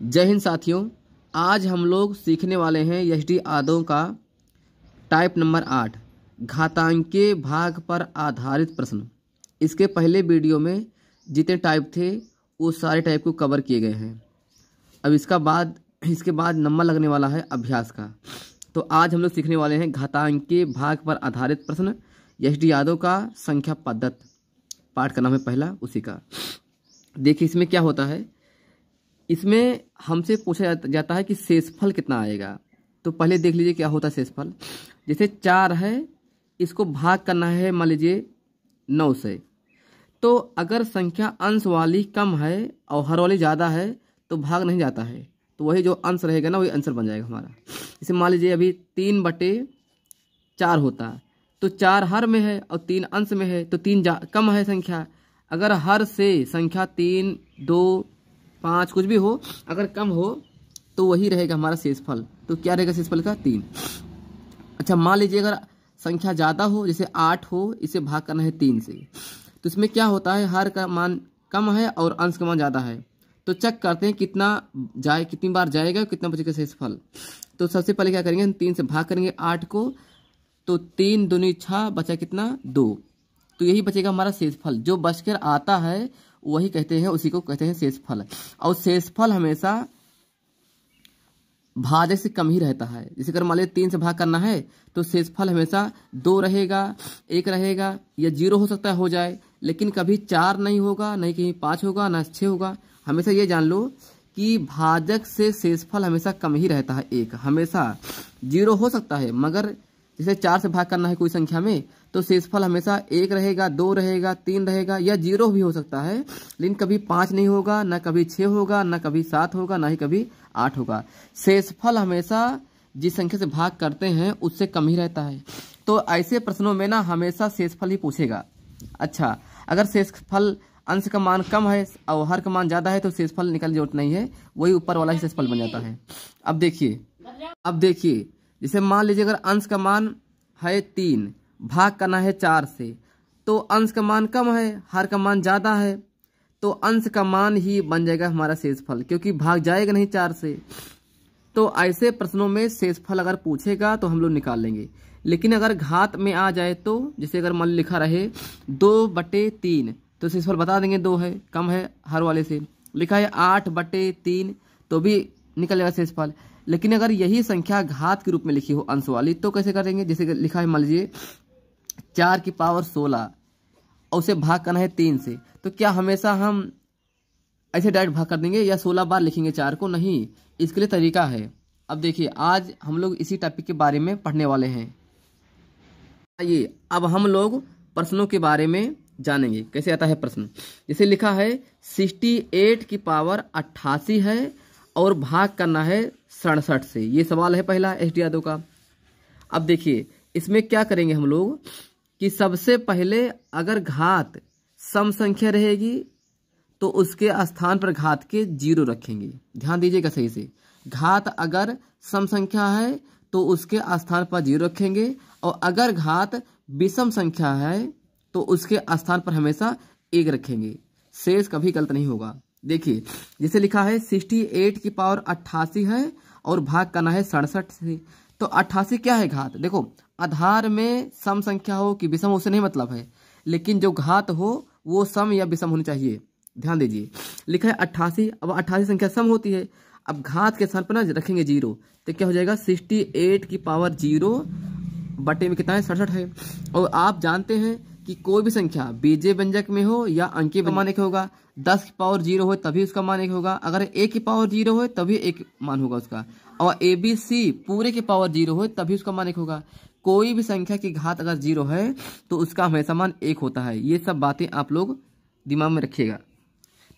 जय हिंद साथियों। आज हम लोग सीखने वाले हैं एस.डी. यादव का टाइप नंबर 8 घातांकीय भाग पर आधारित प्रश्न। इसके पहले वीडियो में जितने टाइप थे वो सारे टाइप को कवर किए गए हैं। अब इसके बाद नंबर लगने वाला है अभ्यास का। तो आज हम लोग सीखने वाले हैं घातांकीय भाग पर आधारित प्रश्न एस.डी. यादव का संख्या पद्धति। पाठ का नाम है पहला उसी का। देखिए इसमें क्या होता है, इसमें हमसे पूछा जाता है कि शेषफल कितना आएगा। तो पहले देख लीजिए क्या होता है शेषफल। जैसे 4 है, इसको भाग करना है मान लीजिए 9 से। तो अगर संख्या अंश वाली कम है और हर वाली ज़्यादा है तो भाग नहीं जाता है, तो वही जो अंश रहेगा ना वही आंसर बन जाएगा हमारा। जैसे मान लीजिए अभी 3/4 होता है, तो 4 हर में है और 3 अंश में है, तो 3 कम है संख्या। अगर हर से संख्या 3, 2, 5 कुछ भी हो, अगर कम हो तो वही रहेगा हमारा शेषफल। तो क्या रहेगा शेषफल का 3। अच्छा मान लीजिए अगर संख्या ज़्यादा हो, जैसे 8 हो, इसे भाग करना है 3 से। तो इसमें क्या होता है, हर का मान कम है और अंश का मान ज़्यादा है। तो चेक करते हैं कितनी बार जाएगा, कितना बचेगा शेषफल। तो सबसे पहले क्या करेंगे, हम 3 से भाग करेंगे 8 को, तो 3 दूनी 6 बचा कितना 2। तो यही बचेगा हमारा शेषफल। जो बचकर आता है वही कहते हैं, उसी को कहते हैं शेषफल। और शेषफल हमेशा भाजक से कम ही रहता है। जैसे अगर मान लीजिए 3 से भाग करना है तो शेषफल हमेशा 2 रहेगा, 1 रहेगा या 0 हो सकता है हो जाए, लेकिन कभी 4 नहीं होगा, नहीं कहीं 5 होगा, ना 6 होगा। हमेशा ये जान लो कि भाजक से शेषफल हमेशा कम ही रहता है। 1 हमेशा 0 हो सकता है, मगर जैसे 4 से भाग करना है कोई संख्या में तो शेषफल हमेशा 1 रहेगा, 2 रहेगा, 3 रहेगा या 0 भी हो सकता है, लेकिन कभी 5 नहीं होगा, ना कभी 6 होगा, ना कभी 7 होगा, ना ही कभी 8 होगा। शेषफल हमेशा जिस संख्या से भाग करते हैं उससे कम ही रहता है। तो ऐसे प्रश्नों में ना हमेशा शेषफल ही पूछेगा। अच्छा अगर शेषफल अंश का मान कम है और हर का मान ज्यादा है तो शेषफल निकालने की जरूरत नहीं है, वही ऊपर वाला ही शेषफल बन जाता है। अब देखिए जैसे मान लीजिए अगर अंश का मान है 3, भाग करना है 4 से, तो अंश का मान कम है, हर का मान ज्यादा है, तो अंश का मान ही बन जाएगा हमारा शेषफल, क्योंकि भाग जाएगा नहीं 4 से। तो ऐसे प्रश्नों में शेषफल अगर पूछेगा तो हम लोग निकाल लेंगे। लेकिन अगर घात में आ जाए तो जैसे अगर मान लिखा रहे 2/3, तो शेषफल बता देंगे 2 है, कम है हर वाले से। लिखा है 8/3, तो भी निकल जाएगा शेषफल। लेकिन अगर यही संख्या घात के रूप में लिखी हो अंश वाली तो कैसे करेंगे। जैसे लिखा है मान लीजिए 4 की पावर 16 और उसे भाग करना है 3 से, तो क्या हमेशा हम ऐसे डायरेक्ट भाग कर देंगे या 16 बार लिखेंगे 4 को? नहीं, इसके लिए तरीका है। अब देखिए आज हम लोग इसी टॉपिक के बारे में पढ़ने वाले हैं। आइए अब हम लोग प्रश्नों के बारे में जानेंगे कैसे आता है प्रश्न। जैसे लिखा है 68 की पावर 88 है और भाग करना है 67 से। ये सवाल है पहला एस.डी. यादव का। अब देखिए इसमें क्या करेंगे हम लोग कि सबसे पहले अगर घात सम संख्या रहेगी तो उसके स्थान पर घात के 0 रखेंगे। ध्यान दीजिएगा सही से। घात अगर सम संख्या है तो उसके स्थान पर 0 रखेंगे, और अगर घात विषम संख्या है तो उसके स्थान पर हमेशा 1 रखेंगे। शेष कभी गलत नहीं होगा। देखिए जैसे लिखा है 68 की पावर 88 है और भाग करना है 67 से। तो 88 क्या है घात। देखो आधार में सम संख्या हो कि विषम उससे नहीं मतलब है, लेकिन जो घात हो वो सम या विषम होनी चाहिए। ध्यान दीजिए लिखा है 88। अब 88 संख्या सम होती है। अब घात के स्थान पर ना रखेंगे 0, तो क्या हो जाएगा 68 की पावर 0 बटे में कितना है 67 है। और आप जानते हैं कि कोई भी संख्या बीजे व्यंजक में हो या अंकीय का मान 1 होगा। 10 की पावर 0 हो तभी उसका मान 1 होगा, अगर 1 की पावर 0 हो तभी 1 मान होगा उसका, और ABC पूरे की पावर 0 हो तभी उसका मान 1 होगा। कोई भी संख्या की घात अगर 0 है तो उसका हमेशा मान 1 होता है। ये सब बातें आप लोग दिमाग में रखिएगा।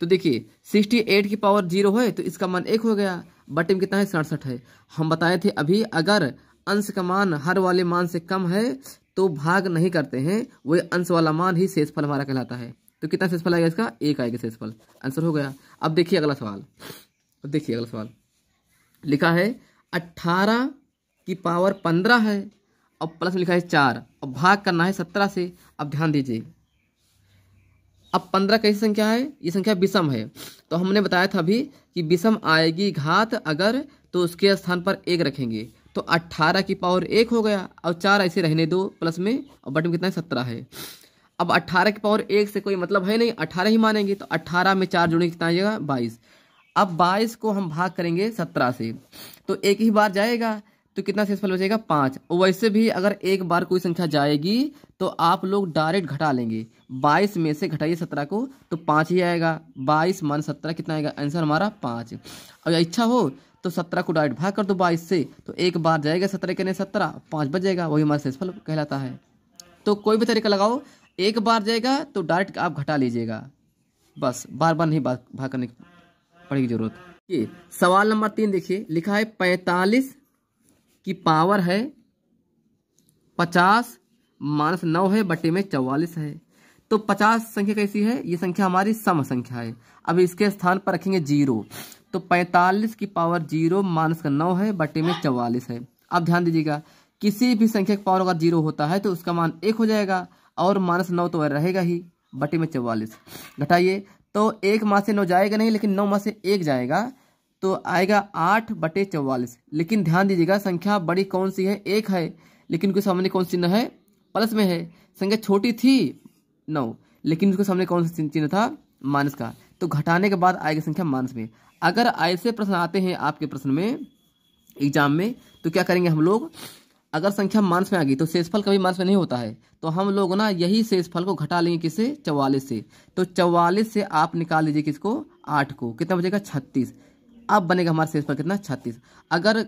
तो देखिए 68 की पावर 0 है तो इसका मान 1 हो गया, बटे में कितना है 67 है। हम बताए थे अभी अगर अंश का मान हर वाले मान से कम है तो भाग नहीं करते हैं, वही अंश वाला मान ही शेषफल हमारा कहलाता है। तो कितना शेषफल आएगा इसका 1 आएगा शेषफल। आंसर हो गया। अब देखिए अगला सवाल। लिखा है 18 की पावर 15 है और प्लस में लिखा है 4 और भाग करना है 17 से। अब ध्यान दीजिए अब 15 कैसी संख्या है? ये संख्या विषम है। तो हमने बताया था अभी कि विषम आएगी घात अगर तो उसके स्थान पर 1 रखेंगे, तो 18 की पावर 1 हो गया और 4 ऐसे रहने दो प्लस में, और बटे में कितना है 17 है। अब 18 की पावर 1 से कोई मतलब है नहीं, 18 ही मानेंगे, तो 18 में 4 जोड़ेंगे कितना आ जाएगा 22। अब 22 को हम भाग करेंगे 17 से, तो एक ही बार जाएगा तो कितना शेषफल बचेगा 5। और वैसे भी अगर एक बार कोई संख्या जाएगी तो आप लोग डायरेक्ट घटा लेंगे, 22 में से घटाइए 17 को तो 5 ही आएगा। 22 मान 17 कितना आएगा? आंसर हमारा 5। और इच्छा हो तो 17 को डायरेक्ट भाग कर दो 22 से, तो एक बार जाएगा 17 के 17, 5 बच जाएगा, वही हमारा शेषफल कहलाता है। तो कोई भी तरीका लगाओ, एक बार जाएगा तो डायरेक्ट आप घटा लीजिएगा, बस बार बार नहीं भाग करने की पड़ेगी जरूरत। ये सवाल नंबर 3 देखिए, लिखा है 45 की पावर है 50 माइनस 9 है बटे में 44 है। तो 50 संख्या कैसी है? ये संख्या हमारी सम संख्या है। अब इसके स्थान पर रखेंगे 0, तो 45 की पावर 0 माइनस का 9 है बटे में 44 है। अब ध्यान दीजिएगा, किसी भी संख्या की पावर अगर 0 होता है तो उसका मान 1 हो जाएगा, और माइनस 9 तो रहेगा ही बटे में 44। घटाइए तो 1 माह से 9 जाएगा नहीं, लेकिन 9 माह से 1 जाएगा तो आएगा 8 बटे 44। लेकिन ध्यान दीजिएगा, संख्या बड़ी कौन सी है? 1 है, लेकिन उसके सामने कौन सा चिन्ह है? प्लस में है। संख्या छोटी थी 9, लेकिन उसके सामने कौन सा चिन्ह था? माइनस का। तो घटाने के बाद आएगी संख्या माइनस में। अगर ऐसे प्रश्न आते हैं आपके प्रश्न में एग्जाम में, तो क्या करेंगे हम लोग? अगर संख्या माइनस में आ गई तो शेषफल कभी माइनस में नहीं होता है, तो हम लोग ना यही शेषफल को घटा लेंगे किससे? 44 से। तो 44 से आप निकाल लीजिए किसको? 8 को। कितना बचेगा? 36। अब बनेगा हमारा शेषफल कितना? 36। अगर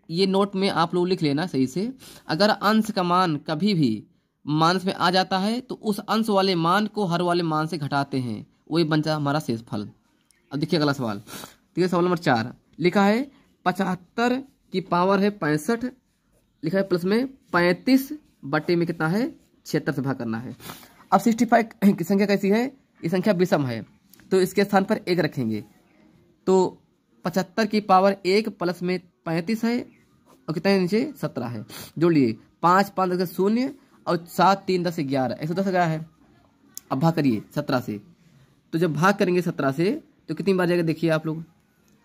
ये नोट में आप लोग लिख लेना सही से, अगर अंश का मान कभी भी माइनस में आ जाता है तो उस अंश वाले मान को हर वाले मान से घटाते हैं, वही बनता है हमारा शेषफल। अब देखिए अगला सवाल, देखिए सवाल नंबर 4 लिखा है 75 की पावर है 65, लिखा है प्लस में 35 बटे में कितना है? 76 से भाग करना है। अब 65 की संख्या कैसी है? ये संख्या विषम है, तो इसके स्थान पर 1 रखेंगे, तो 75 की पावर 1 प्लस में 35 है, और कितना है नीचे? 17 है। जोड़ लिए 5 5 10 0 और 7 3 10 11, 110 गया है। अब भाग करिए 17 से, तो जब भाग करेंगे 17 से तो कितनी बार जाएगा? देखिए आप लोग,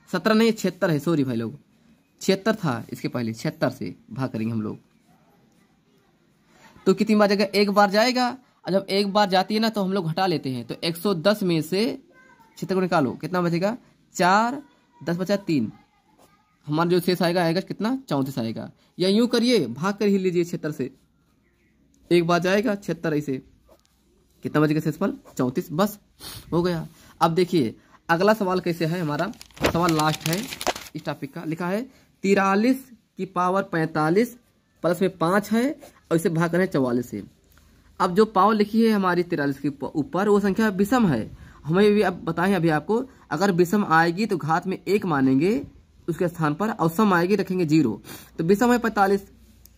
17 नहीं 76 है, सॉरी भाई लोग, 76 था इसके पहले, 76 से भाग करेंगे हम लोग, तो कितनी बार जाएगा? एक बार जाएगा, और जब एक बार जाती है ना तो हम लोग घटा लेते हैं, तो 110 में से 76 को निकालो, कितना बचेगा? 4 10 बचा 3, हमारा जो शेष आएगा कितना? 34 आएगा। या यूं करिए, भाग कर ही लीजिए 76 से, एक बार जाएगा 76 ऐसे, कितना बचेगा शेषफल? 34, बस हो गया। अब देखिए अगला सवाल कैसे है, हमारा सवाल लास्ट है इस टॉपिक का। लिखा है 43 की पावर 45 प्लस में 5 है, और इसे भाग करना है 44 से। अब जो पावर लिखी है हमारी 43 के ऊपर, वो संख्या विषम है। हमें भी अब बताएं अभी आपको, अगर विषम आएगी तो घात में 1 मानेंगे उसके स्थान पर, और सम आएगी रखेंगे 0। तो विषम है 45,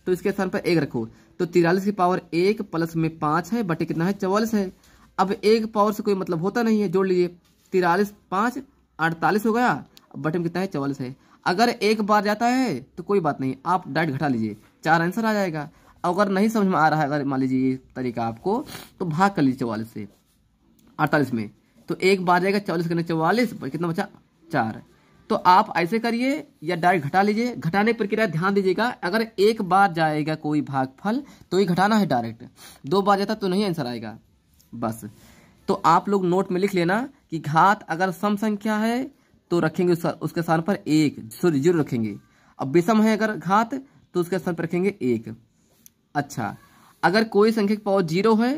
तो इसके स्थान पर 1 रखो, तो 43 की पावर 1 प्लस में 5 है बटे कितना है? 44 है। अब एक पावर से कोई मतलब होता नहीं है, जोड़ लीजिए 43 5 48 हो गया, अब बटे में कितना है? 44 है। अगर एक बार जाता है तो कोई बात नहीं, आप डायरेक्ट घटा लीजिए, 4 आंसर आ जाएगा। अगर नहीं समझ में आ रहा है, अगर मान लीजिए ये तरीका आपको, तो भाग कर लीजिए 44 से 48 में, तो एक बार जाएगा 44 करने 44, कितना बचा? 4। तो आप ऐसे करिए या डायरेक्ट घटा लीजिए। घटाने की प्रक्रिया ध्यान दीजिएगा, अगर एक बार जाएगा कोई भागफल तो ही घटाना है डायरेक्ट, 2 बार जाता तो नहीं आंसर आएगा, बस। तो आप लोग नोट में लिख लेना कि घात अगर सम संख्या है तो रखेंगे उसके स्थान पर 1, सॉरी 0 रखेंगे। अब विषम है अगर घात तो उसके स्थान पर रखेंगे 1। अच्छा, अगर कोई संख्या की पावर 0 है,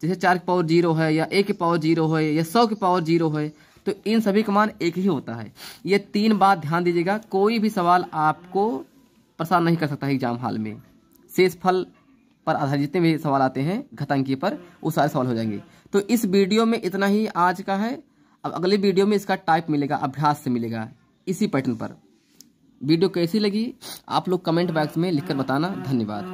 जैसे 4 की पावर 0 है, या 1 की पावर 0 है, या 100 की पावर 0 है, तो इन सभी का मान 1 ही होता है। ये 3 बात ध्यान दीजिएगा, कोई भी सवाल आपको परेशान नहीं कर सकता है एग्जाम हॉल में। शेषफल पर आधारित जितने भी सवाल आते हैं घातांकीय पर, वो सारे सवाल हो जाएंगे। तो इस वीडियो में इतना ही आज का है। अब अगले वीडियो में इसका टाइप मिलेगा, अभ्यास से मिलेगा, इसी पैटर्न पर। वीडियो कैसी लगी आप लोग कमेंट बॉक्स में लिखकर बताना। धन्यवाद।